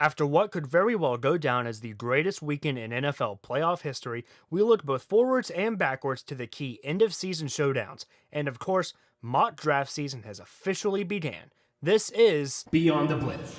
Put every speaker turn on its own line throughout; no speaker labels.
After what could very well go down as the greatest weekend in NFL playoff history, we look both forwards and backwards to the key end of season showdowns. And of course, mock draft season has officially began. This is
Beyond the Blitz.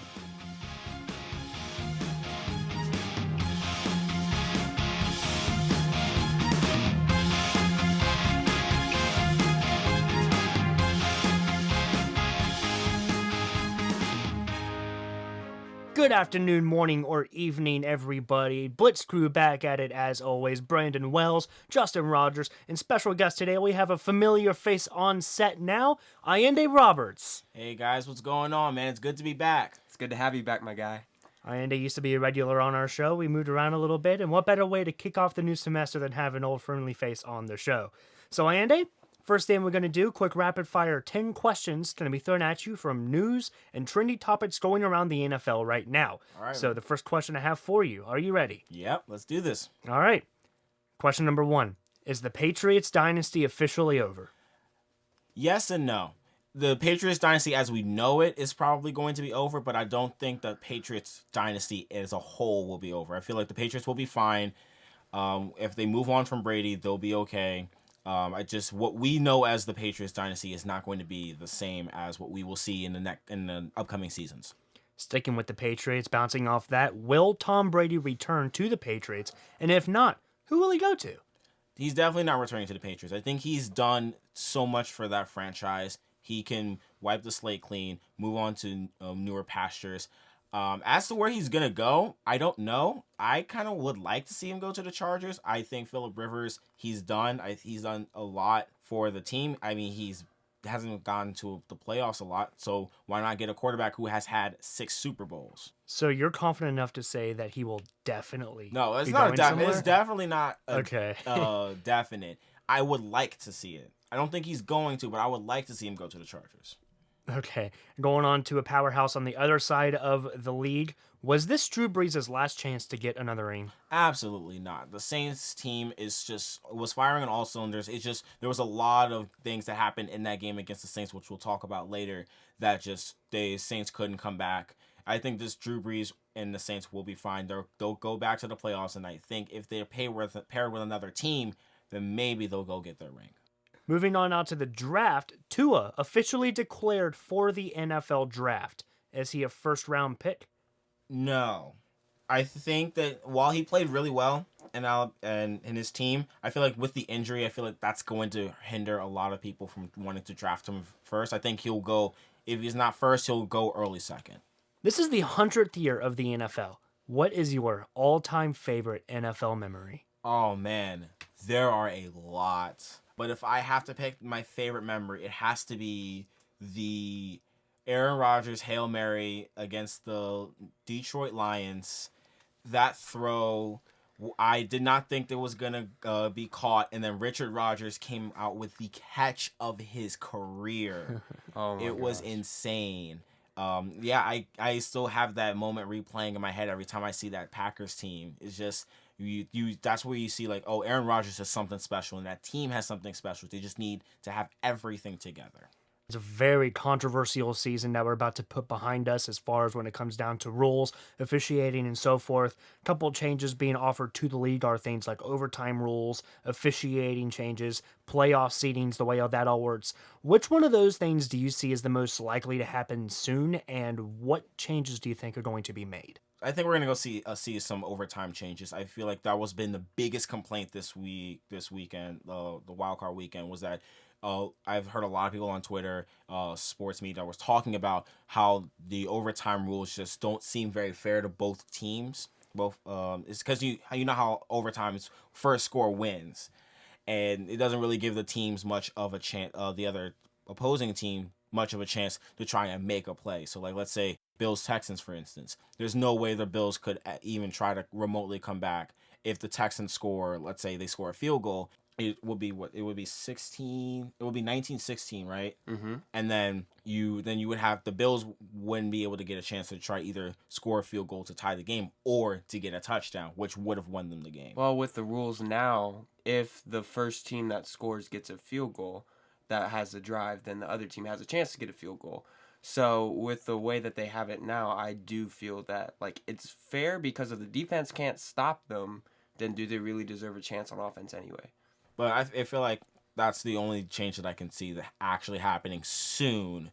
Good afternoon, morning, or evening, everybody. Blitz Crew back at it as always. Brandon Wells, Justin Rogers, and special guest today, we have a familiar face on set now, Ayinde Roberts.
Hey guys, what's going on, man? It's good to be back.
It's good to have you back, my guy.
Ayinde used to be a regular on our show. We moved around a little bit, and what better way to kick off the new semester than have an old friendly face on the show? So, Ayinde, first thing we're going to do, quick rapid fire 10 questions going to be thrown at you from news and trendy topics going around the NFL right now.
All right.
So the first question I have for you, are you ready?
Yep, let's do this.
All right. Question number 1. Is the Patriots dynasty officially over?
Yes and no. The Patriots dynasty as we know it is probably going to be over, but I don't think the Patriots dynasty as a whole will be over. I feel like the Patriots will be fine. If they move on from Brady, they'll be okay. What we know as the Patriots dynasty is not going to be the same as what we will see in the upcoming seasons.
Sticking with the Patriots, bouncing off that, will Tom Brady return to the Patriots? And if not, who will he go to?
He's definitely not returning to the Patriots. I think he's done so much for that franchise. He can wipe the slate clean, move on to newer pastures. As to where he's going to go, I don't know. I kind of would like to see him go to the Chargers. I think Phillip Rivers, he's done a lot for the team. I mean, hasn't gone to the playoffs a lot, so why not get a quarterback who has had 6 Super Bowls?
So you're confident enough to say that he will definitely
No, it's
be
not
going
a definite.
somewhere?
It's definitely not a
Okay.
definite. I would like to see it. I don't think he's going to, but I would like to see him go to the Chargers.
Okay, going on to a powerhouse on the other side of the league. Was this Drew Brees' last chance to get another ring?
Absolutely not. The Saints team was firing on all cylinders. It's just there was a lot of things that happened in that game against the Saints, which we'll talk about later, that just the Saints couldn't come back. I think this Drew Brees and the Saints will be fine. They'll go back to the playoffs, and I think if they're paired with another team, then maybe they'll go get their ring.
Moving on out to the draft, Tua officially declared for the NFL draft. Is he a first-round pick?
No. I think that while he played really well and in his team, I feel like with the injury, I feel like that's going to hinder a lot of people from wanting to draft him first. I think he'll go, if he's not first, he'll go early second.
This is the 100th year of the NFL. What is your all-time favorite NFL memory?
Oh, man. There are a lot. But if I have to pick my favorite memory, it has to be the Aaron Rodgers Hail Mary against the Detroit Lions. That throw, I did not think it was going to be caught. And then Richard Rodgers came out with the catch of his career. It was insane. I still have that moment replaying in my head every time I see that Packers team. It's just... that's where you see like, oh, Aaron Rodgers has something special and that team has something special. They just need to have everything together.
It's a very controversial season that we're about to put behind us as far as when it comes down to rules, officiating, and so forth. A couple of changes being offered to the league are things like overtime rules, officiating changes, playoff seedings, the way that all works. Which one of those things do you see as the most likely to happen soon, and what changes do you think are going to be made?
I think we're gonna go see some overtime changes. I feel like that was been the biggest complaint this weekend, the wild card weekend, was that I've heard a lot of people on Twitter, sports media, was talking about how the overtime rules just don't seem very fair to both teams. It's because you know how overtime is first score wins, and it doesn't really give the teams much of a chance. The other opposing team much of a chance to try and make a play. So like, let's say Bills-Texans, for instance. There's no way the Bills could even try to remotely come back. If the Texans score, let's say they score a field goal, it would be 16, it would be 19-16, right?
Mm-hmm.
And then you would have the Bills wouldn't be able to get a chance to try either score a field goal to tie the game or to get a touchdown, which would have won them the game.
Well, with the rules now, if the first team that scores gets a field goal that has a drive, then the other team has a chance to get a field goal. So with the way that they have it now, I do feel that like it's fair because if the defense can't stop them, then do they really deserve a chance on offense anyway?
But I feel like that's the only change that I can see that actually happening soon.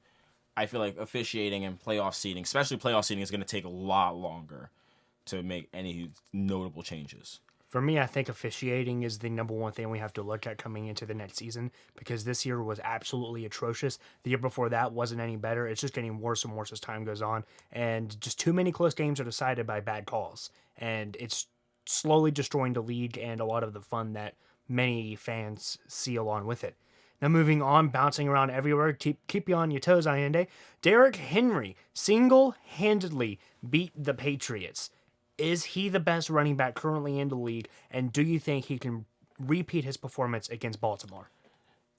I feel like officiating and playoff seeding, especially playoff seeding, is going to take a lot longer to make any notable changes.
For me, I think officiating is the number one thing we have to look at coming into the next season because this year was absolutely atrocious. The year before that wasn't any better. It's just getting worse and worse as time goes on. And just too many close games are decided by bad calls. And it's slowly destroying the league and a lot of the fun that many fans see along with it. Now, moving on, bouncing around everywhere, keep you on your toes, Ayinde. Derrick Henry single-handedly beat the Patriots. Is he the best running back currently in the league? And do you think he can repeat his performance against Baltimore?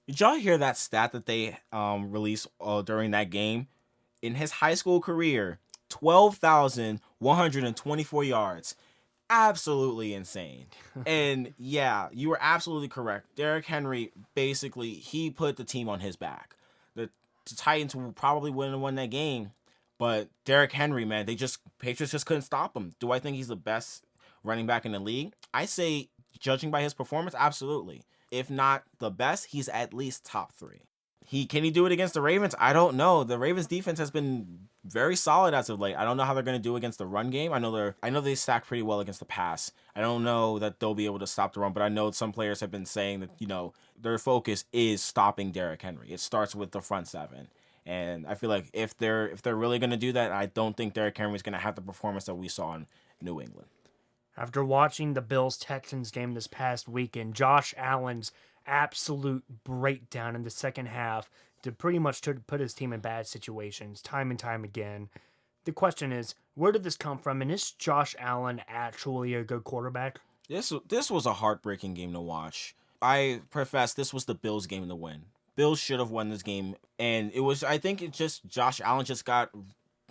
Did y'all hear that stat that they released during that game? In his high school career, 12,124 yards. Absolutely insane. And yeah, you were absolutely correct. Derrick Henry, basically, he put the team on his back. The Titans will probably win that game. But Derrick Henry, man, Patriots just couldn't stop him. Do I think he's the best running back in the league? I say, judging by his performance, absolutely. If not the best, he's at least top 3. Can he do it against the Ravens? I don't know. The Ravens defense has been very solid as of late. I don't know how they're going to do against the run game. I know they stack pretty well against the pass. I don't know that they'll be able to stop the run, but I know some players have been saying that, their focus is stopping Derrick Henry. It starts with the front 7. And I feel like if they're really going to do that, I don't think Derrick Henry is going to have the performance that we saw in New England.
After watching the Bills-Texans game this past weekend, Josh Allen's absolute breakdown in the second half to pretty much put his team in bad situations time and time again. The question is, where did this come from? And is Josh Allen actually a good quarterback?
This was a heartbreaking game to watch. I profess this was the Bills' game to win. Bills should have won this game, and I think Josh Allen just got,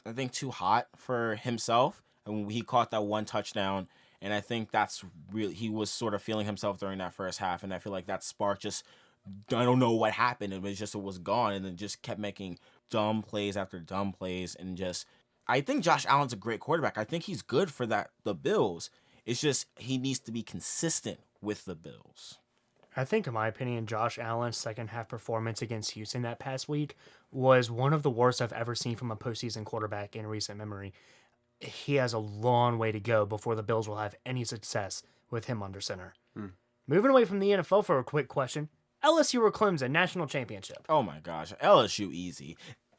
I think, too hot for himself, and he caught that one touchdown, and I think that's really, he was sort of feeling himself during that first half, and I feel like that spark just, I don't know what happened, it was gone, and then just kept making dumb plays after dumb plays, and I think Josh Allen's a great quarterback. I think he's good for the Bills. It's just, he needs to be consistent with the Bills.
I think, in my opinion, Josh Allen's second half performance against Houston that past week was one of the worst I've ever seen from a postseason quarterback in recent memory. He has a long way to go before the Bills will have any success with him under center. Moving away from the NFL for a quick question. LSU or Clemson, national championship?
Oh my gosh, LSU easy.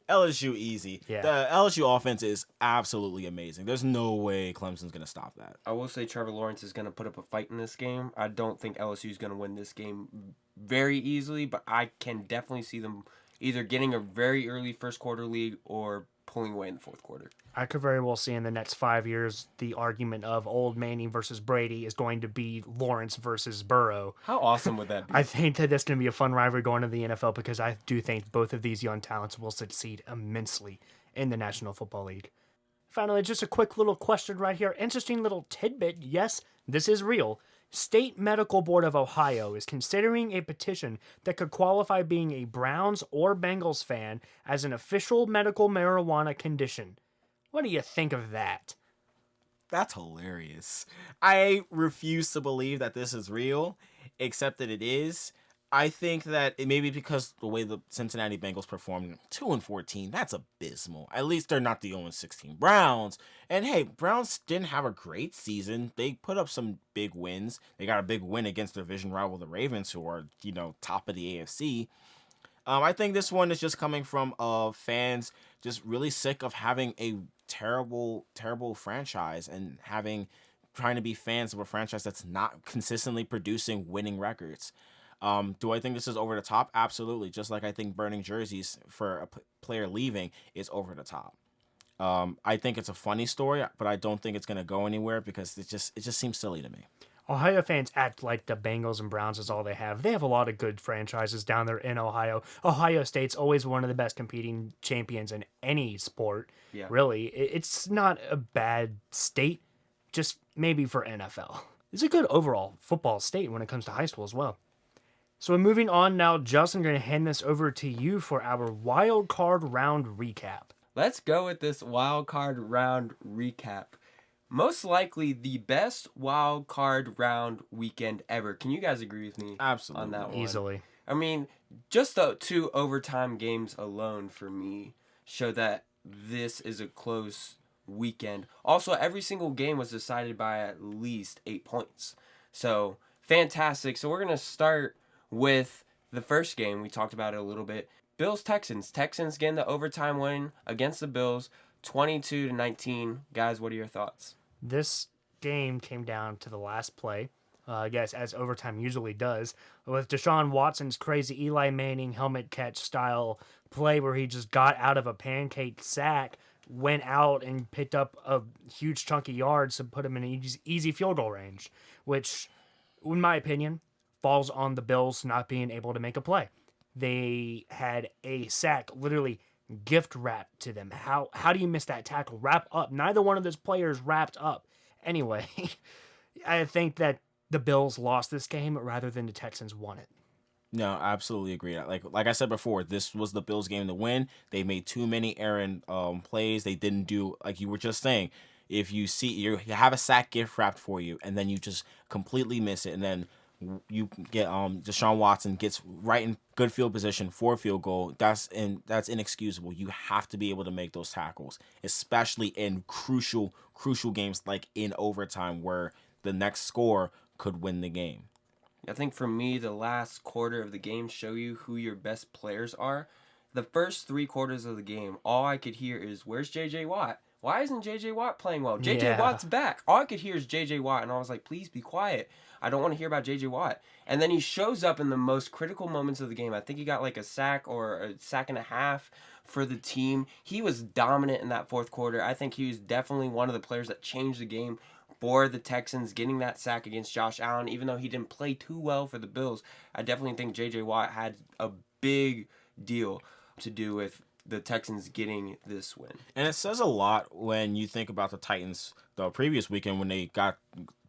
LSU easy.
Yeah.
The LSU offense is absolutely amazing. There's no way Clemson's going to stop that.
I will say Trevor Lawrence is going to put up a fight in this game. I don't think LSU is going to win this game very easily, but I can definitely see them either getting a very early first quarter lead or pulling away in the fourth quarter.
I could very well see in the next 5 years the argument of old Manning versus Brady is going to be Lawrence versus Burrow.
How awesome would that be?
I think that that's going to be a fun rivalry going to the NFL because I do think both of these young talents will succeed immensely in the National Football League. Finally, just a quick little question right here. Interesting little tidbit. Yes, this is real. State Medical Board of Ohio is considering a petition that could qualify being a Browns or Bengals fan as an official medical marijuana condition. What do you think of that?
That's hilarious. I refuse to believe that this is real, except that it is. I think that it may be because the way the Cincinnati Bengals performed 2-14, that's abysmal. At least they're not the 0-16 Browns. And hey, Browns didn't have a great season. They put up some big wins. They got a big win against their division rival, the Ravens, who are, top of the AFC. I think this one is just coming from fans just really sick of having a terrible, terrible franchise and trying to be fans of a franchise that's not consistently producing winning records. Do I think this is over the top? Absolutely. Just like I think burning jerseys for a player leaving is over the top. I think it's a funny story, but I don't think it's going to go anywhere because it just seems silly to me.
Ohio fans act like the Bengals and Browns is all they have. They have a lot of good franchises down there in Ohio. Ohio State's always one of the best competing champions in any sport.
Yeah.
Really, it's not a bad state, just maybe for NFL. It's a good overall football state when it comes to high school as well. So moving on now, Justin, I'm going to hand this over to you for our wild card round recap.
let's go with this wild card round recap. Most likely the best wild card round weekend ever. Can you guys agree with me on
Absolutely.
that one?
Easily.
I mean, just the 2 overtime games alone for me show that this is a close weekend. Also, every single game was decided by at least 8 points. So, fantastic. So, we're going to start with the first game. We talked about it a little bit. Bills-Texans. Texans getting the overtime win against the Bills, 22-19. Guys, what are your thoughts?
This game came down to the last play, I guess, as overtime usually does, with Deshaun Watson's crazy Eli Manning helmet catch style play where he just got out of a pancake sack, went out and picked up a huge chunk of yards to put him in an easy field goal range, which, in my opinion, falls on the Bills not being able to make a play. They had a sack literally gift wrapped to them. How do you miss that tackle? Wrap up. Neither one of those players wrapped up. Anyway, I think that the Bills lost this game rather than the Texans won it.
No, I absolutely agree. Like I said before, this was the Bills' game to win. They made too many errant plays. They didn't do, like you were just saying. If you see you have a sack gift wrapped for you, and then you just completely miss it, and then you get Deshaun Watson gets right in good field position for a field goal. That's inexcusable. You have to be able to make those tackles, especially in crucial games like in overtime where the next score could win the game.
I think for me, the last quarter of the game show you who your best players are. The first 3 quarters of the game, all I could hear is, where's J.J. Watt? Why isn't J.J. Watt playing well? J.J.
Yeah.
Watt's back. All I could hear is J.J. Watt, and I was like, please be quiet. I don't want to hear about J.J. Watt. And then he shows up in the most critical moments of the game. I think he got like a sack or a sack and a half for the team. He was dominant in that fourth quarter. I think he was definitely one of the players that changed the game for the Texans, getting that sack against Josh Allen. Even though he didn't play too well for the Bills, I definitely think J.J. Watt had a big deal to do with the Texans getting this win.
And it says a lot when you think about the Titans the previous weekend when they got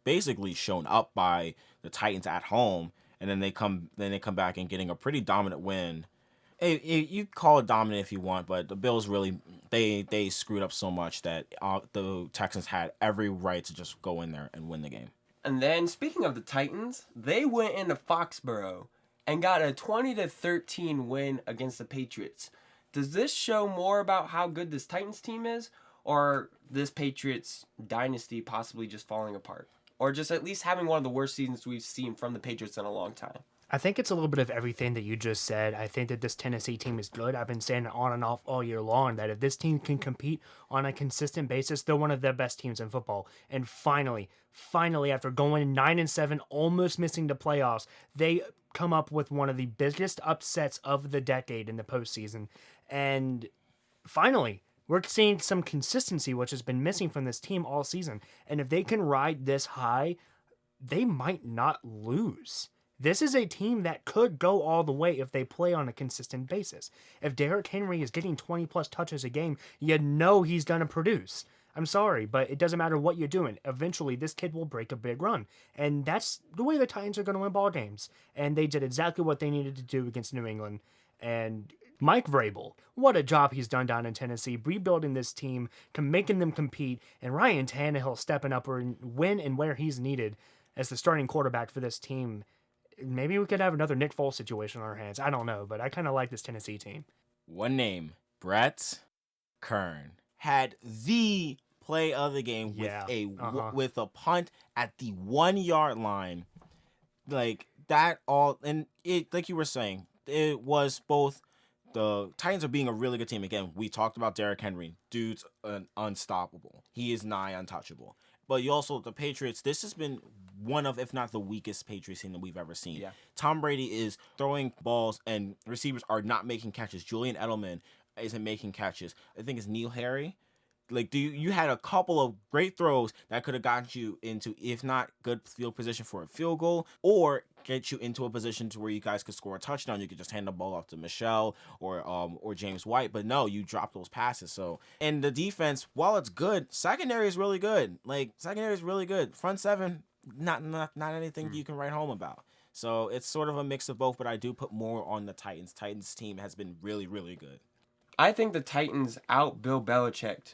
basically shown up by the Titans at home, and then they come back and getting a pretty dominant win. You call it dominant if you want, but the Bills really they screwed up so much that the Texans had every right to just go in there and win the game.
And then speaking of the Titans, they went into Foxborough and got a 20-13 win against the Patriots. Does this show more about how good this Titans team is, or this Patriots dynasty possibly just falling apart? Or just at least having one of the worst seasons we've seen from the Patriots in a long time?
I think it's a little bit of everything that you just said. I think that this Tennessee team is good. I've been saying it on and off all year long that if this team can compete on a consistent basis, they're one of the best teams in football. And finally, after going 9-7, almost missing the playoffs, they come up with one of the biggest upsets of the decade in the postseason. And finally, we're seeing some consistency, which has been missing from this team all season. And if they can ride this high, they might not lose. This is a team that could go all the way if they play on a consistent basis. If Derrick Henry is getting 20-plus touches a game, you know he's going to produce. I'm sorry, but it doesn't matter what you're doing. Eventually, this kid will break a big run. And that's the way the Titans are going to win ball games. And they did exactly what they needed to do against New England. And Mike Vrabel, what a job he's done down in Tennessee, rebuilding this team, making them compete, and Ryan Tannehill stepping up when and where he's needed as the starting quarterback for this team. Maybe we could have another Nick Foles situation on our hands. I don't know, but I kind of like this Tennessee team.
One name, Brett Kern, had the play of the game with a punt at the 1 yard line. Like that all, and it, like you were saying, it was both. The Titans are being a really good team. Again, we talked about Derrick Henry. Dude's unstoppable. He is nigh untouchable. But you also, the Patriots, this has been one of, if not the weakest Patriots team that we've ever seen.
Yeah.
Tom Brady is throwing balls and receivers are not making catches. Julian Edelman isn't making catches. I think it's Neil Harry. Like, you had a couple of great throws that could have gotten you into, if not good field position for a field goal, or get you into a position to where you guys could score a touchdown. You could just hand the ball off to Michelle or James White. But no, you dropped those passes. So, and the defense, while it's good, secondary is really good. Front seven, not anything you can write home about. So it's sort of a mix of both, but I do put more on the Titans. Titans team has been really, really good.
I think the Titans out Bill Belichick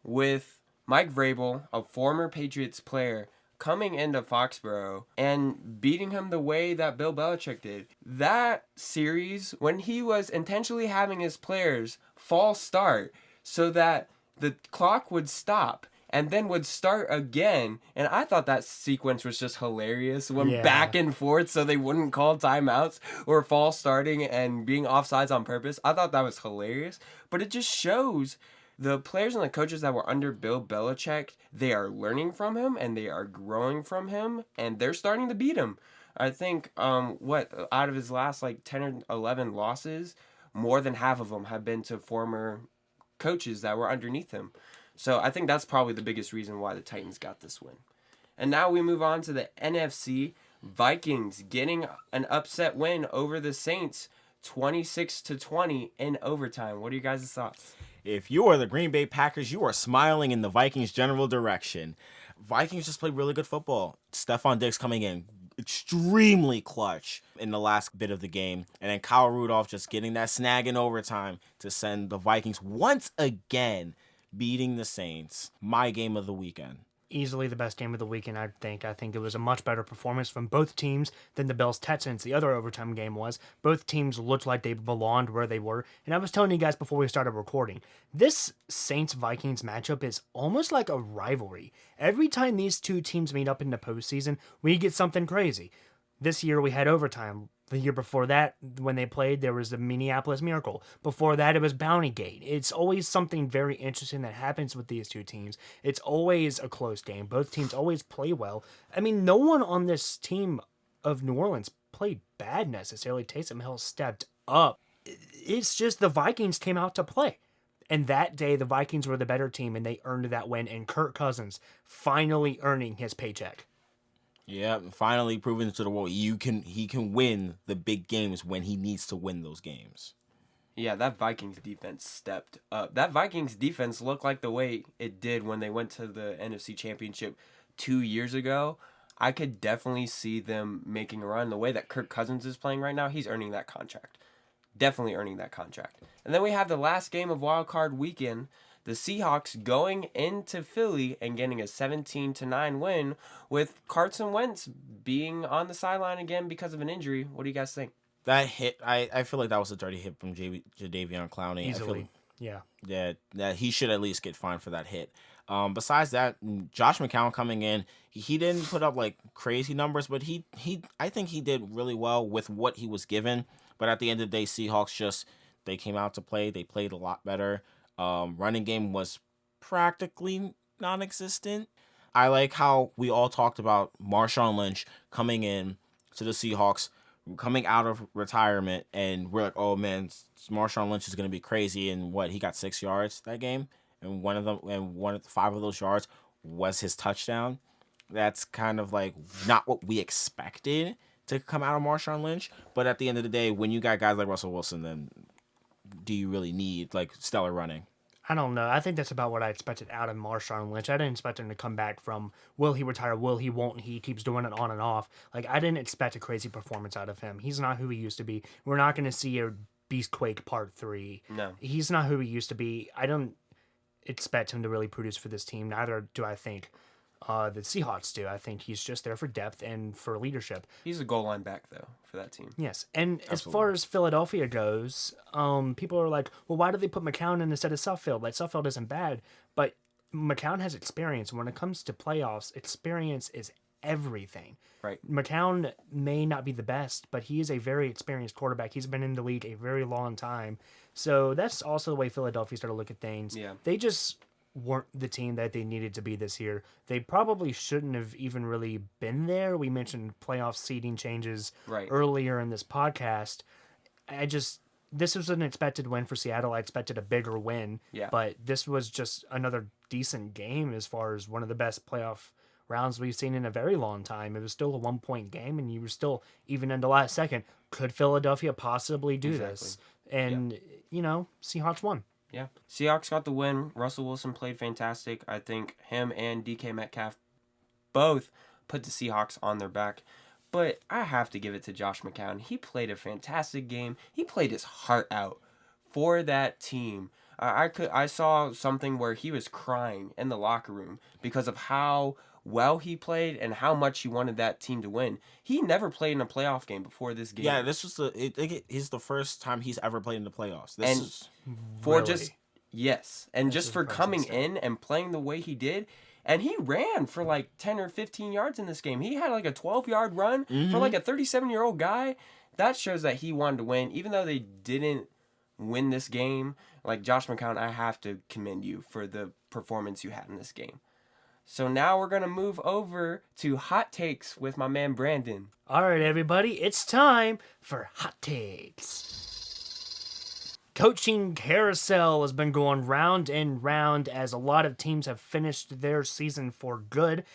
with Mike Vrabel, a former Patriots player, coming into Foxborough and beating him the way that Bill Belichick did. That series, when he was intentionally having his players false start so that the clock would stop and then would start again. And I thought that sequence was just hilarious. Went
Yeah.
back and forth so they wouldn't call timeouts or false starting and being offsides on purpose. I thought that was hilarious. But it just shows the players and the coaches that were under Bill Belichick, they are learning from him and they are growing from him and they're starting to beat him. I think out of his last like 10 or 11 losses, more than half of them have been to former coaches that were underneath him. So I think that's probably the biggest reason why the Titans got this win. And now we move on to the NFC. Vikings getting an upset win over the Saints, 26-20 in overtime. What are you guys' thoughts?
If you are the Green Bay Packers, you are smiling in the Vikings' general direction. Vikings just played really good football. Stephon Diggs coming in extremely clutch in the last bit of the game. And then Kyle Rudolph just getting that snag in overtime to send the Vikings once again beating the Saints. My game of the weekend.
Easily the best game of the weekend, I think. I think it was a much better performance from both teams than the Bills-Texans, the other overtime game was. Both teams looked like they belonged where they were. And I was telling you guys before we started recording, this Saints-Vikings matchup is almost like a rivalry. Every time these two teams meet up in the postseason, we get something crazy. This year we had overtime. The year before that, when they played, there was the Minneapolis Miracle. Before that, it was Bounty Gate. It's always something very interesting that happens with these two teams. It's always a close game. Both teams always play well. I mean, no one on this team of New Orleans played bad necessarily. Taysom Hill stepped up. It's just the Vikings came out to play. And that day, the Vikings were the better team, and they earned that win. And Kirk Cousins finally earning his paycheck.
Yeah, finally proving to the world he can win the big games when he needs to win those games.
Yeah, that Vikings defense stepped up. That Vikings defense looked like the way it did when they went to the NFC Championship 2 years ago. I could definitely see them making a run. The way that Kirk Cousins is playing right now, he's earning that contract. Definitely earning that contract. And then we have the last game of Wild Card Weekend. The Seahawks going into Philly and getting a 17-9 win with Carson Wentz being on the sideline again because of an injury. What do you guys think?
That hit, I feel like that was a dirty hit from Jadeveon Clowney.
Easily. Yeah.
That he should at least get fined for that hit. Besides that, Josh McCown coming in, he didn't put up like crazy numbers, but I think he did really well with what he was given. But at the end of the day, Seahawks they came out to play. They played a lot better. Running game was practically non-existent. I like how we all talked about Marshawn Lynch coming in to the Seahawks, coming out of retirement, and we're like, oh man, Marshawn Lynch is going to be crazy. And he got 6 yards that game, and 5 of those yards was his touchdown. That's kind of like not what we expected to come out of Marshawn Lynch. But at the end of the day, when you got guys like Russell Wilson, then do you really need like stellar running?
I don't know. I think that's about what I expected out of Marshawn Lynch. I didn't expect him to come back from will he retire, will he, won't he, keeps doing it on and off. Like, I didn't expect a crazy performance out of him. He's not who he used to be. We're not going to see a Beastquake Part 3.
No.
He's not who he used to be. I don't expect him to really produce for this team. Neither do I think the Seahawks do. I think he's just there for depth and for leadership.
He's a goal line back, though, for that team.
Yes, and
Absolutely.
as far as Philadelphia goes, people are like, well, why did they put McCown in instead of Suffield? Like, Suffield isn't bad, but McCown has experience. When it comes to playoffs, experience is everything.
Right.
McCown may not be the best, but he is a very experienced quarterback. He's been in the league a very long time. So that's also the way Philadelphia started to look at things.
Yeah.
They just weren't the team that they needed to be this year. They probably shouldn't have even really been there. We mentioned playoff seeding changes earlier in this podcast. This was an expected win for Seattle. I expected a bigger win, but this was just another decent game as far as one of the best playoff rounds we've seen in a very long time. It was still a 1-point game, and you were still, even in the last second, could Philadelphia possibly do this? And, Seahawks won.
Yeah. Seahawks got the win. Russell Wilson played fantastic. I think him and DK Metcalf both put the Seahawks on their back. But I have to give it to Josh McCown. He played a fantastic game. He played his heart out for that team. I saw something where he was crying in the locker room because of how well he played and how much he wanted that team to win. He never played in a playoff game before this game.
Yeah, this was it's the first time he's ever played in the playoffs. This
And
is
for
Really?
just yes, and
That's
just for
impressive
coming
stuff.
in and playing the way he did, and he ran for like 10 or 15 yards in this game. He had like a 12-yard run for like a 37-year-old guy. That shows that he wanted to win, even though they didn't win this game. Like Josh McCown, I have to commend you for the performance you had in this game. So now we're going to move over to hot takes with my man Brandon.
All right, everybody, it's time for hot takes. Coaching carousel has been going round and round as a lot of teams have finished their season for good.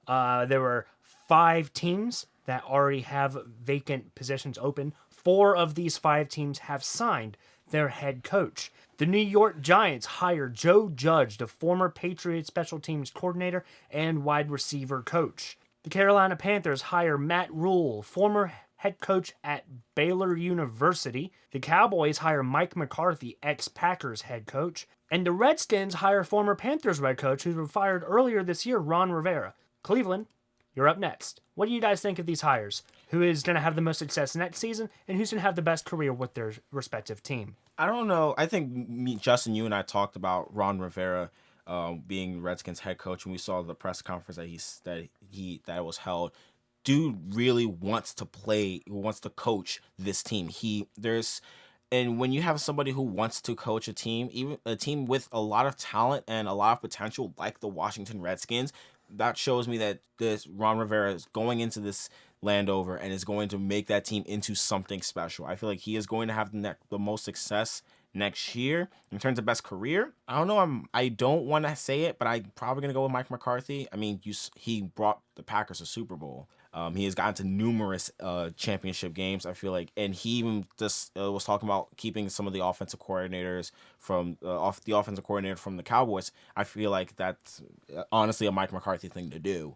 There were 5 teams that already have vacant positions open. 4 of these 5 teams have signed their head coach. The New York Giants hired Joe Judge, the former Patriots special teams coordinator and wide receiver coach. The Carolina Panthers hire Matt Rule, former head coach at Baylor University. The Cowboys hire Mike McCarthy, ex-Packers head coach. And the Redskins hire former Panthers head coach who was fired earlier this year, Ron Rivera. Cleveland, you're up next. What do you guys think of these hires? Who is going to have the most success next season, and who's going to have the best career with their respective team?
I don't know. I think Justin, you and I talked about Ron Rivera being Redskins head coach when we saw the press conference that was held. Dude really wants to coach this team. And when you have somebody who wants to coach a team, even a team with a lot of talent and a lot of potential, like the Washington Redskins, that shows me that this Ron Rivera is going into this Landover and is going to make that team into something special. I feel like he is going to have the most success next year in terms of best career. I don't know. I don't want to say it, but I'm probably gonna go with Mike McCarthy. I mean, he brought the Packers a Super Bowl. He has gotten to numerous championship games, I feel like, and he even just was talking about keeping some of the offensive coordinators from the offensive coordinator from the Cowboys. I feel like that's honestly a Mike McCarthy thing to do.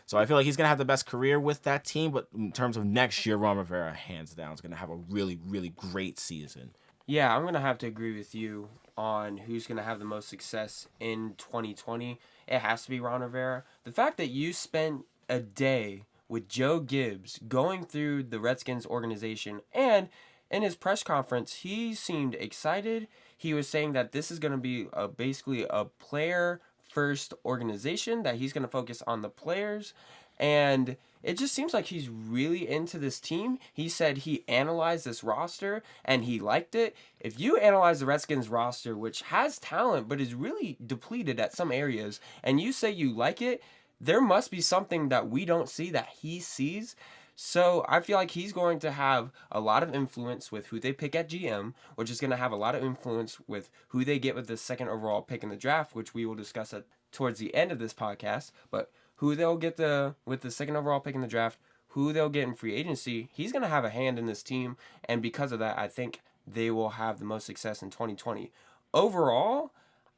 So I feel like he's gonna have the best career with that team, but in terms of next year, Ron Rivera, hands down, is gonna have a really, really great season.
Yeah, I'm going to have to agree with you on who's going to have the most success in 2020. It has to be Ron Rivera. The fact that you spent a day with Joe Gibbs going through the Redskins organization, and in his press conference, he seemed excited. He was saying that this is going to be basically a player-first organization, that he's going to focus on the players, and it just seems like he's really into this team. He said he analyzed this roster and he liked it. If you analyze the Redskins roster, which has talent but is really depleted at some areas, and you say you like it, there must be something that we don't see that he sees. So I feel like he's going to have a lot of influence with who they pick at GM, which is going to have a lot of influence with who they get with the second overall pick in the draft, which we will discuss towards the end of this podcast. But who they'll get with the second overall pick in the draft, who they'll get in free agency, he's going to have a hand in this team. And because of that, I think they will have the most success in 2020. Overall,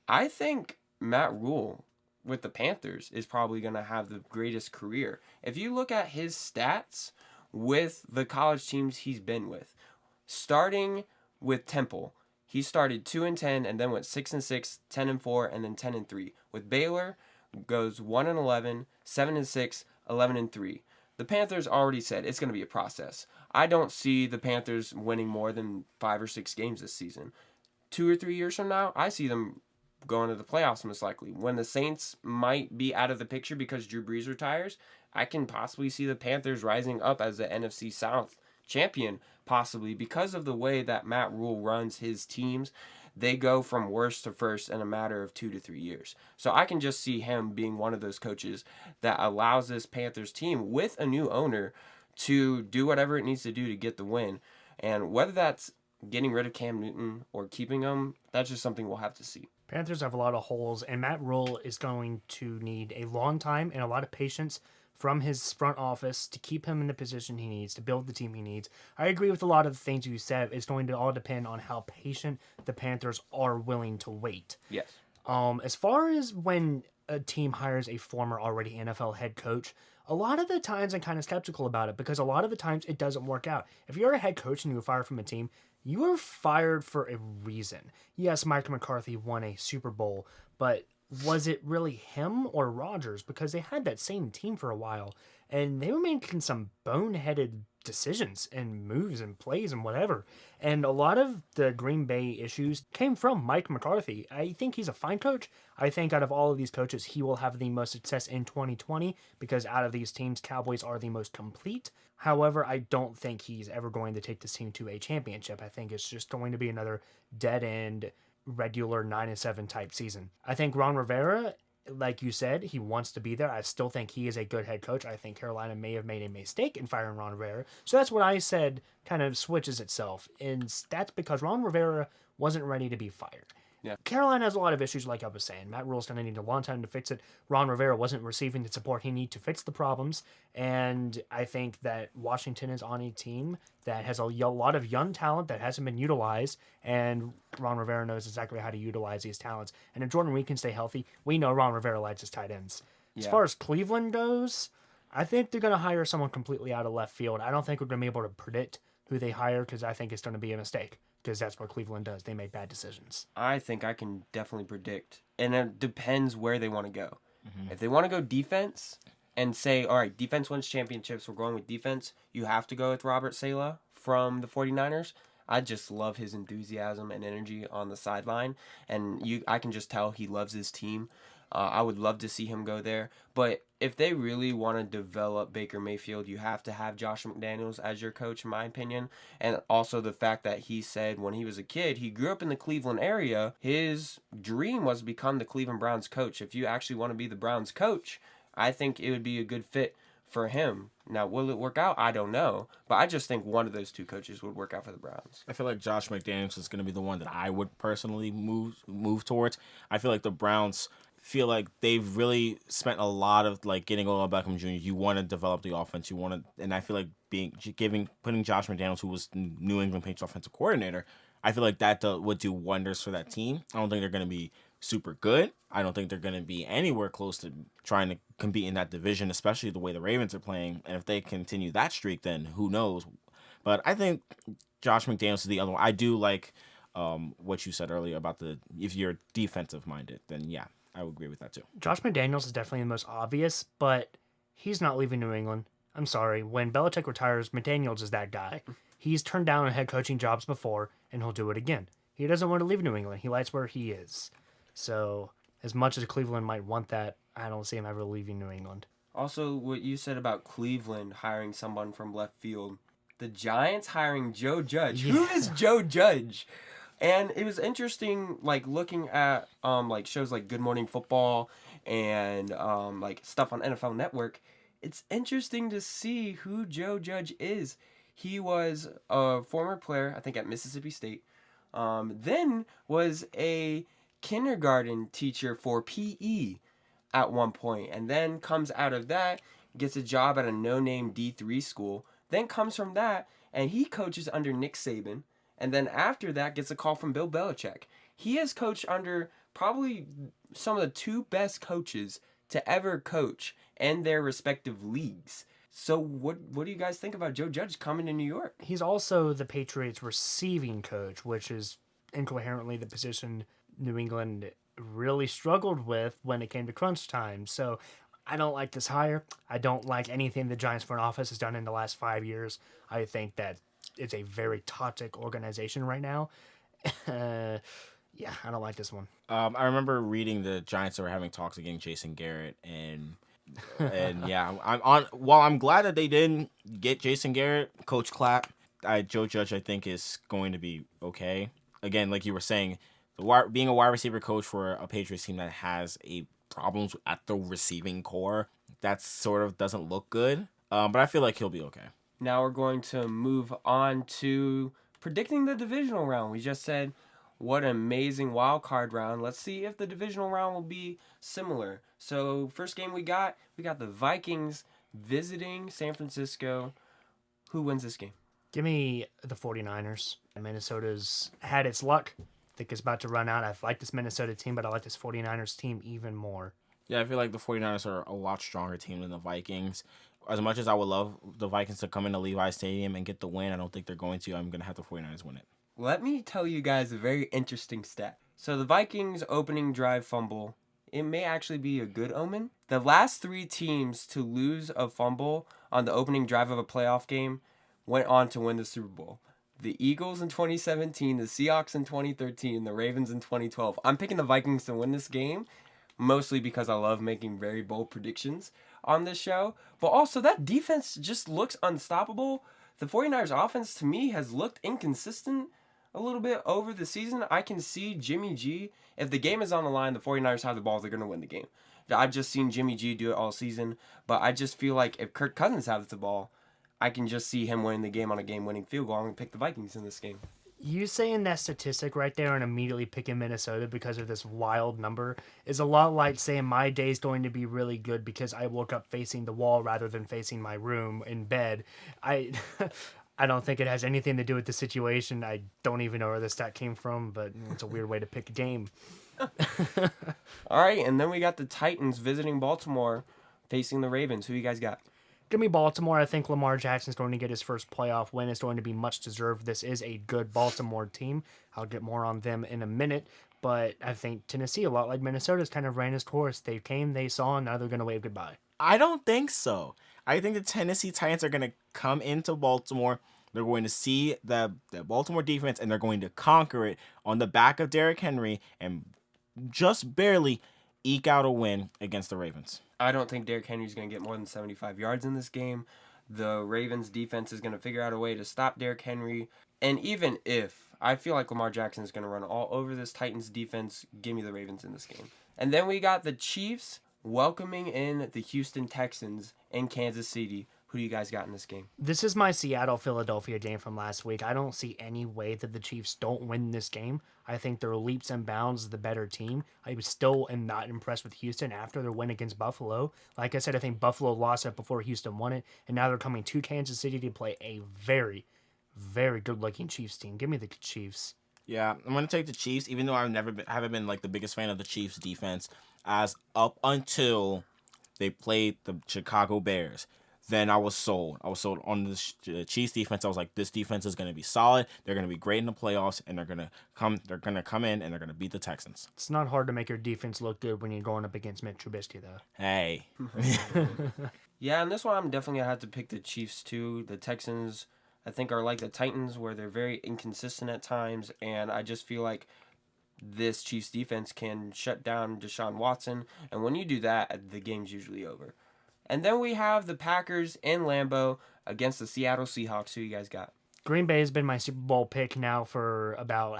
I think Matt Rule with the Panthers is probably going to have the greatest career. If you look at his stats with the college teams he's been with, starting with Temple, he started 2-10 and then went 6-6, 10-4, and then 10-3. With Baylor, goes 1-11, 7-6, 11-3. The Panthers already said it's going to be a process. I don't see the Panthers winning more than 5 or 6 games this season. 2 or 3 years from now, I see them going to the playoffs most likely. When the Saints might be out of the picture because Drew Brees retires, I can possibly see the Panthers rising up as the NFC South champion, possibly because of the way that Matt Rule runs his teams. They go from worst to first in a matter of 2 to 3 years. So I can just see him being one of those coaches that allows this Panthers team with a new owner to do whatever it needs to do to get the win. And whether that's getting rid of Cam Newton or keeping him, that's just something we'll have to see.
Panthers have a lot of holes, and Matt Rule is going to need a long time and a lot of patience from his front office to keep him in the position he needs, to build the team he needs. I agree with a lot of the things you said. It's going to all depend on how patient the Panthers are willing to wait.
Yes.
As far as when a team hires a former already NFL head coach, a lot of the times I'm kind of skeptical about it because a lot of the times it doesn't work out. If you're a head coach and you fire from a team, you are fired for a reason. Yes, Mike McCarthy won a Super Bowl, but was it really him or Rodgers? Because they had that same team for a while, and they were making some boneheaded decisions and moves and plays and whatever. And a lot of the Green Bay issues came from Mike McCarthy. I think he's a fine coach. I think out of all of these coaches, he will have the most success in 2020 because out of these teams, Cowboys are the most complete. However, I don't think he's ever going to take this team to a championship. I think it's just going to be another dead end, regular 9-7 type season. I think Ron Rivera, like you said, he wants to be there. I still think he is a good head coach. I think Carolina may have made a mistake in firing Ron Rivera. So that's what I said kind of switches itself. And that's because Ron Rivera wasn't ready to be fired.
Yeah.
Carolina has a lot of issues, like I was saying. Matt Rule's going to need a long time to fix it. Ron Rivera wasn't receiving the support he needed to fix the problems. And I think that Washington is on a team that has a lot of young talent that hasn't been utilized. And Ron Rivera knows exactly how to utilize these talents. And if Jordan Reed can stay healthy, we know Ron Rivera likes his tight ends. As far as Cleveland goes, I think they're going to hire someone completely out of left field. I don't think we're going to be able to predict who they hire because I think it's going to be a mistake. Because that's what Cleveland does. They make bad decisions.
I think I can definitely predict. And it depends where they want to go. If they want to go defense and say, all right, defense wins championships, we're going with defense, you have to go with Robert Saleh from the 49ers. I just love his enthusiasm and energy on the sideline. And I can just tell he loves his team. I would love to see him go there. But if they really want to develop Baker Mayfield, you have to have Josh McDaniels as your coach, in my opinion. And also the fact that he said when he was a kid, he grew up in the Cleveland area. His dream was to become the Cleveland Browns coach. If you actually want to be the Browns coach, I think it would be a good fit for him. Now, will it work out? I don't know. But I just think one of those two coaches would work out for the Browns.
I feel like Josh McDaniels is going to be the one that I would personally move towards. I feel like the Browns feel like they've really spent a lot of like getting Odell Beckham Jr. You want to develop the offense. You want to, and I feel like putting Josh McDaniels, who was New England Patriots offensive coordinator, I feel like that would do wonders for that team. I don't think they're going to be super good. I don't think they're going to be anywhere close to trying to compete in that division, especially the way the Ravens are playing. And if they continue that streak, then who knows? But I think Josh McDaniels is the other one. I do like what you said earlier about if you're defensive minded, then yeah, I would agree with that too.
Josh McDaniels is definitely the most obvious, but he's not leaving New England. I'm sorry. When Belichick retires, McDaniels is that guy. He's turned down head coaching jobs before, and he'll do it again. He doesn't want to leave New England. He likes where he is. So, as much as Cleveland might want that, I don't see him ever leaving New England.
Also, what you said about Cleveland hiring someone from left field. The Giants hiring Joe Judge.
Yeah.
Who is Joe Judge? And it was interesting, like, looking at, like, shows like Good Morning Football and, like, stuff on NFL Network. It's interesting to see who Joe Judge is. He was a former player, I think, at Mississippi State. Then was a kindergarten teacher for PE at one point. And then comes out of that, gets a job at a no-name D3 school. Then comes from that, and he coaches under Nick Saban. And then after that, gets a call from Bill Belichick. He has coached under probably some of the two best coaches to ever coach in their respective leagues. So what do you guys think about Joe Judge coming to New York?
He's also the Patriots receiving coach, which is incoherently the position New England really struggled with when it came to crunch time. So I don't like this hire. I don't like anything the Giants front office has done in the last 5 years. I think that it's a very toxic organization right now. Yeah, I don't like this one.
I remember reading the Giants were having talks against Jason Garrett, and yeah, While I'm glad that they didn't get Jason Garrett, Coach Clapp, Joe Judge, I think is going to be okay. Again, like you were saying, being a wide receiver coach for a Patriots team that has problems at the receiving core, that sort of doesn't look good. But I feel like he'll be okay.
Now we're going to move on to predicting the divisional round. We just said, what an amazing wild card round. Let's see if the divisional round will be similar. So first game we got the Vikings visiting San Francisco. Who wins this game?
Give me the 49ers. Minnesota's had its luck. I think it's about to run out. I like this Minnesota team, but I like this 49ers team even more.
Yeah, I feel like the 49ers are a lot stronger team than the Vikings. As much as I would love the Vikings to come into Levi Stadium and get the win, I don't think they're going to. I'm going to have the 49ers win it.
Let me tell you guys a very interesting stat. So the Vikings opening drive fumble, it may actually be a good omen. The last 3 teams to lose a fumble on the opening drive of a playoff game went on to win the Super Bowl. The Eagles in 2017, the Seahawks in 2013, the Ravens in 2012. I'm picking the Vikings to win this game, mostly because I love making very bold predictions on this show. But also, that defense just looks unstoppable. The 49ers offense, to me, has looked inconsistent a little bit over the season. I can see Jimmy G. If the game is on the line, the 49ers have the ball, they're going to win the game. I've just seen Jimmy G do it all season. But I just feel like if Kirk Cousins has the ball, I can just see him winning the game on a game-winning field goal. I'm going to pick the Vikings in this game.
You saying that statistic right there and immediately picking Minnesota because of this wild number is a lot like saying my day's going to be really good because I woke up facing the wall rather than facing my room in bed. I I don't think it has anything to do with the situation. I don't even know where the stat came from, but it's a weird way to pick a game.
All right, and then we got the Titans visiting Baltimore, facing the Ravens. Who you guys got?
Give me Baltimore. I think Lamar Jackson's going to get his first playoff win. It's going to be much deserved. This is a good Baltimore team. I'll get more on them in a minute. But I think Tennessee, a lot like Minnesota's kind of ran its course. They came, they saw, and now they're going to wave goodbye.
I don't think so. I think the Tennessee Titans are going to come into Baltimore. They're going to see the Baltimore defense, and they're going to conquer it on the back of Derrick Henry and just barely eke out a win against the Ravens.
I don't think Derrick Henry's going to get more than 75 yards in this game. The Ravens defense is going to figure out a way to stop Derrick Henry. And even if, I feel like Lamar Jackson is going to run all over this Titans defense, give me the Ravens in this game. And then we got the Chiefs welcoming in the Houston Texans in Kansas City. Who do you guys got in this game?
This is my Seattle-Philadelphia game from last week. I don't see any way that the Chiefs don't win this game. I think they're leaps and bounds the better team. I still am not impressed with Houston after their win against Buffalo. Like I said, I think Buffalo lost it before Houston won it, and now they're coming to Kansas City to play a very, very good-looking Chiefs team. Give me the Chiefs.
Yeah, I'm going to take the Chiefs, even though haven't been like the biggest fan of the Chiefs defense, as up until they played the Chicago Bears. Then I was sold. I was sold on the Chiefs defense. I was like, this defense is going to be solid. They're going to be great in the playoffs, and they're going to come in and they're going to beat the Texans.
It's not hard to make your defense look good when you're going up against Mitch Trubisky, though.
Hey.
Yeah, and this one I'm definitely going to have to pick the Chiefs too. The Texans, I think, are like the Titans where they're very inconsistent at times, and I just feel like this Chiefs defense can shut down Deshaun Watson, and when you do that, the game's usually over. And then we have the Packers in Lambeau against the Seattle Seahawks. Who you guys got?
Green Bay has been my Super Bowl pick now for about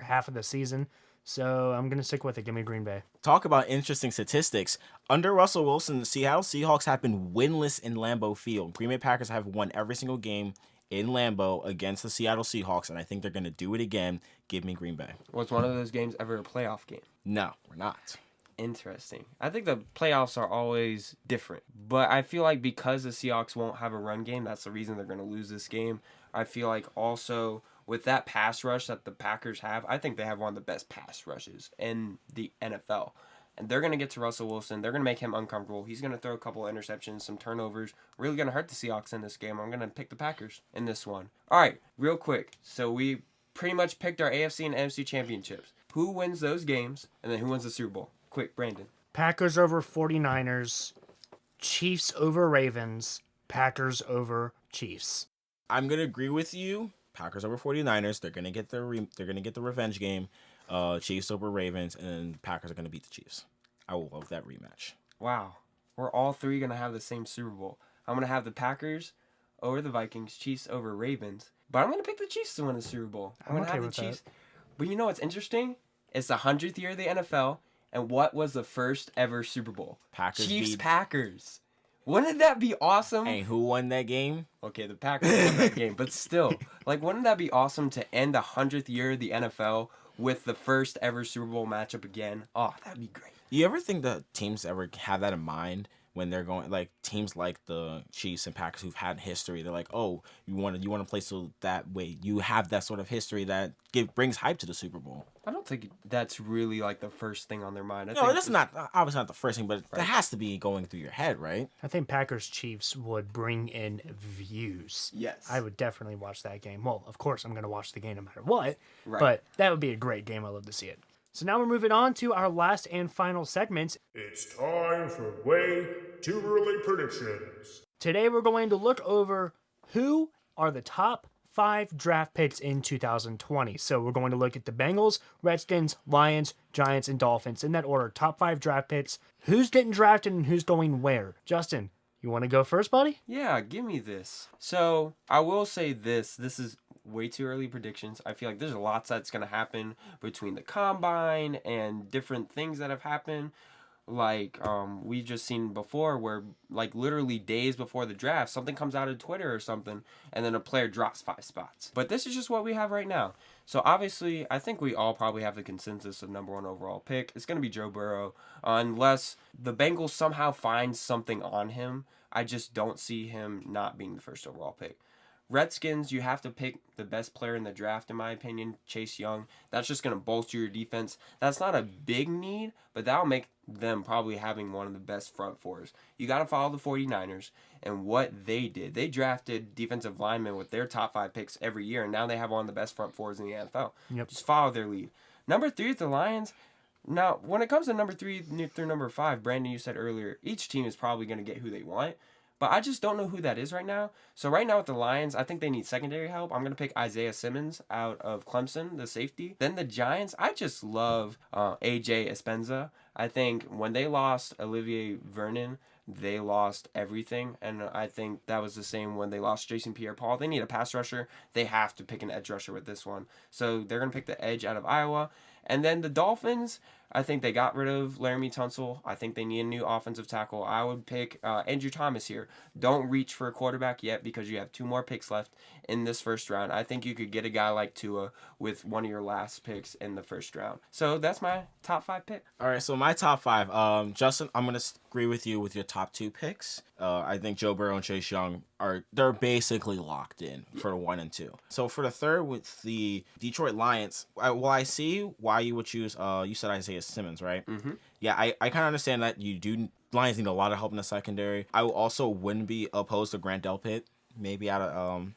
half of the season. So I'm going to stick with it. Give me Green Bay.
Talk about interesting statistics. Under Russell Wilson, the Seattle Seahawks have been winless in Lambeau Field. Green Bay Packers have won every single game in Lambeau against the Seattle Seahawks, and I think they're going to do it again. Give me Green Bay.
Was one of those games ever a playoff game?
No, we're not.
Interesting. I think the playoffs are always different, but I feel like because the Seahawks won't have a run game, that's the reason they're going to lose this game. I feel like also with that pass rush that the Packers have, I think they have one of the best pass rushes in the NFL. And they're going to get to Russell Wilson. They're going to make him uncomfortable. He's going to throw a couple of interceptions, some turnovers. Really going to hurt the Seahawks in this game. I'm going to pick the Packers in this one. All right, real quick. So we pretty much picked our AFC and NFC championships. Who wins those games, and then who wins the Super Bowl? Quick, Brandon.
Packers over 49ers. Chiefs over Ravens. Packers over Chiefs.
I'm going to agree with you. Packers over 49ers. They're going to get the revenge game. Chiefs over Ravens, and then Packers are going to beat the Chiefs. I will love that rematch.
Wow. We're all three going to have the same Super Bowl. I'm going to have the Packers over the Vikings, Chiefs over Ravens. But I'm going to pick the Chiefs to win the Super Bowl. I'm going to have the Chiefs. But you know what's interesting? It's the 100th year of the NFL, and what was the first ever Super Bowl? Chiefs-Packers. Wouldn't that be awesome?
And who won that game?
Okay, the Packers won that game, but still. Like, wouldn't that be awesome to end the 100th year of the NFL with the first ever Super Bowl matchup again? Oh, that'd be great.
You ever think that teams ever have that in mind when they're going, like teams like the Chiefs and Packers who've had history? They're like, oh, you want to play so that way you have that sort of history that brings hype to the Super Bowl.
I don't think that's really like the first thing on their mind. I
No,
think
that's not obviously not the first thing, but that
Right.
has to be going through your head, right?
I think Packers Chiefs would bring in views.
Yes.
I would definitely watch that game. Well, of course, I'm going to watch the game no matter what,
Right.
but that would be a great game. I'd love to see it. So now we're moving on to our last and final segment.
It's time for way too early predictions.
Today we're going to look over who are the top 5 draft picks in 2020. So we're going to look at the Bengals, Redskins, Lions, Giants, and Dolphins in that order. Top 5 draft picks. Who's getting drafted and who's going where? Justin, you want to go first, buddy?
Yeah, give me this. So I will say this. This is way too early predictions. I feel like there's lots that's going to happen between the combine and different things that have happened. Like we've just seen before where like literally days before the draft, something comes out of Twitter or something, and then a player drops 5 spots. But this is just what we have right now. So obviously, I think we all probably have the consensus of number 1 overall pick. It's going to be Joe Burrow, unless the Bengals somehow find something on him. I just don't see him not being the first overall pick. Redskins, you have to pick the best player in the draft, in my opinion, Chase Young. That's just going to bolster your defense. That's not a big need, but that'll make them probably having one of the best front fours. You got to follow the 49ers and what they did. They drafted defensive linemen with their top 5 picks every year, and now they have one of the best front fours in the NFL.
Yep.
Just follow their lead. Number 3 is the Lions. Now, when it comes to number 3 through number 5, Brandon, you said earlier, each team is probably going to get who they want. But I just don't know who that is right now. So right now with the Lions, I think they need secondary help. I'm going to pick Isaiah Simmons out of Clemson, the safety. Then the Giants, I just love AJ Espenza. I think when they lost Olivier Vernon, they lost everything. And I think that was the same when they lost Jason Pierre-Paul. They need a pass rusher. They have to pick an edge rusher with this one. So they're going to pick the edge out of Iowa. And then the Dolphins, I think they got rid of Laramie Tunsil. I think they need a new offensive tackle. I would pick Andrew Thomas here. Don't reach for a quarterback yet because you have 2 more picks left in this first round. I think you could get a guy like Tua with one of your last picks in the first round. So that's my top 5 pick.
All right, so my top 5. Justin, I'm gonna agree with you with your top 2 picks. I think Joe Burrow and Chase Young they're basically locked in for the 1 and 2. So for the third with the Detroit Lions, I see why you would choose. You said Isaiah Simmons, right?
Mm-hmm.
Yeah, I kind of understand that Lions need a lot of help in the secondary. I also wouldn't be opposed to Grant Delpit, maybe out of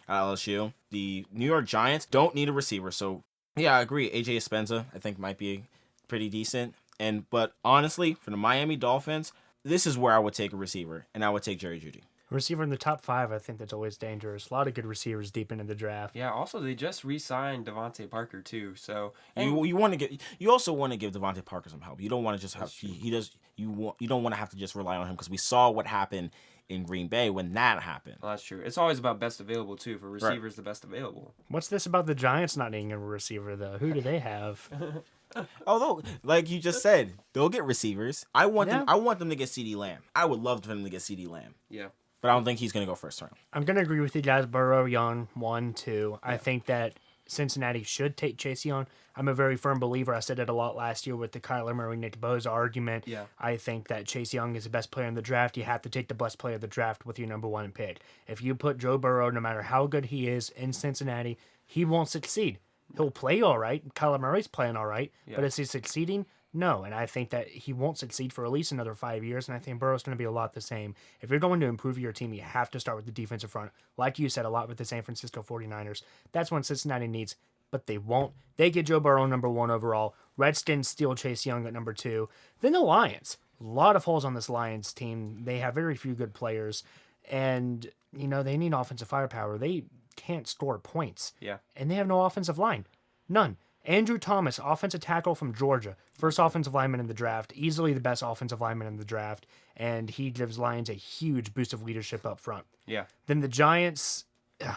LSU. The New York Giants don't need a receiver, so yeah, I agree. AJ Espenza, I think, might be pretty decent. But honestly, for the Miami Dolphins, this is where I would take a receiver, and I would take Jerry Jeudy.
Receiver in the top 5, I think that's always dangerous. A lot of good receivers deep into the draft.
Yeah, also they just re-signed Devontae Parker too. So
You also want to give Devontae Parker some help. You don't want to just have you don't want to have to just rely on him because we saw what happened in Green Bay when that happened.
Well, that's true. It's always about best available too. For receivers, the best available.
What's this about the Giants not needing a receiver, though? Who do they have?
Although, like you just said, they'll get receivers. I want
Yeah.
them. I want them to get CeeDee Lamb. I would love for them to get CeeDee Lamb,
Yeah.
but I don't think he's gonna go first round.
I'm going to agree with you guys. Burrow, Young, 1, 2. I think that Cincinnati should take Chase Young. I'm a very firm believer. I said it a lot last year with the Kyler Murray, Nick Bosa argument.
Yeah.
I think that Chase Young is the best player in the draft. You have to take the best player of the draft with your number 1 pick. If you put Joe Burrow, no matter how good he is in Cincinnati, he won't succeed. He'll play all right. Kyler Murray's playing all right.
Yeah.
But is he succeeding? No. And I think that he won't succeed for at least another 5 years. And I think Burrow's going to be a lot the same. If you're going to improve your team, you have to start with the defensive front. Like you said, a lot with the San Francisco 49ers. That's what Cincinnati needs. But they won't. They get Joe Burrow number 1 overall. Redskins steal Chase Young at number 2. Then the Lions. A lot of holes on this Lions team. They have very few good players. And, they need offensive firepower. They can't score points.
Yeah.
And they have no offensive line. None. Andrew Thomas, offensive tackle from Georgia. First offensive lineman in the draft. Easily the best offensive lineman in the draft. And he gives Lions a huge boost of leadership up front.
Yeah.
Then the Giants,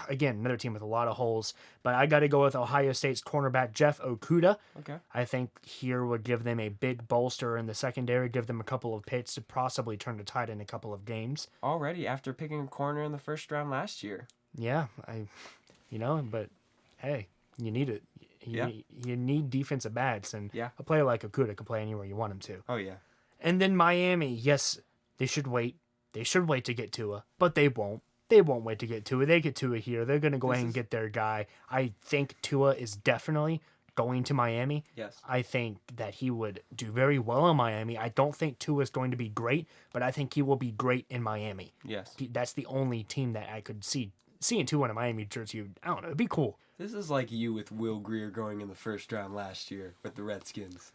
again, another team with a lot of holes. But I got to go with Ohio State's cornerback, Jeff Okudah.
Okay.
I think here would give them a big bolster in the secondary, give them a couple of picks to possibly turn the tide in a couple of games.
Already after picking a corner in the first round last year.
Yeah, but hey, you need it. You need defensive backs, and
Yeah.
a player like Okuda can play anywhere you want him to.
Oh, yeah.
And then Miami, yes, they should wait. They should wait to get Tua, but they won't. They won't wait to get Tua. They get Tua here. They're going to go ahead and get their guy. I think Tua is definitely going to Miami.
Yes.
I think that he would do very well in Miami. I don't think Tua is going to be great, but I think he will be great in Miami.
Yes.
That's the only team that I could see seeing Tua in a Miami jersey. I don't know. It'd be cool.
This is like you with Will Greer going in the first round last year with the Redskins.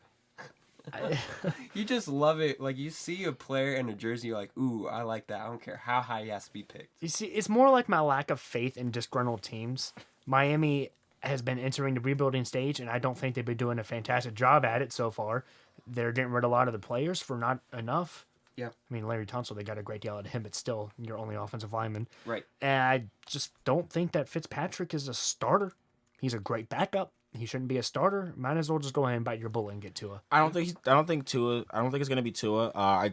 You just love it. Like, you see a player in a jersey, you're like, ooh, I like that. I don't care how high he has to be picked.
You see, it's more like my lack of faith in disgruntled teams. Miami has been entering the rebuilding stage, and I don't think they've been doing a fantastic job at it so far. They're getting rid of a lot of the players for not enough.
Yeah.
I mean, Larry Tunsil, they got a great deal out of him, but still, your only offensive lineman.
Right.
And I just don't think that Fitzpatrick is a starter. He's a great backup. He shouldn't be a starter. Might as well just go ahead and bite your bullet and get Tua.
I don't think it's gonna be Tua.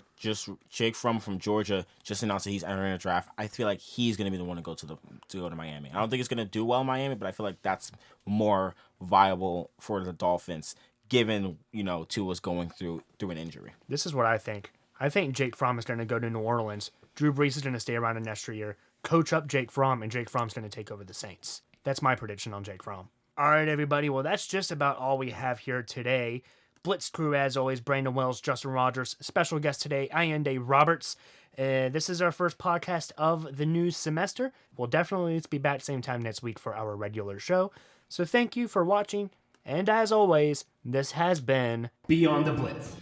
Jake Fromm from Georgia just announced that he's entering a draft. I feel like he's gonna be the one to go to Miami. I don't think it's gonna do well in Miami, but I feel like that's more viable for the Dolphins, given Tua's going through an injury.
This is what I think. I think Jake Fromm is going to go to New Orleans. Drew Brees is going to stay around an extra year, coach up Jake Fromm, and Jake Fromm's going to take over the Saints. That's my prediction on Jake Fromm. All right, everybody. Well, that's just about all we have here today. Blitz Crew, as always, Brandon Wells, Justin Rogers, special guest today, Ayinde Roberts. This is our first podcast of the new semester. We'll definitely be back same time next week for our regular show. So thank you for watching, and as always, this has been
Beyond the Blitz.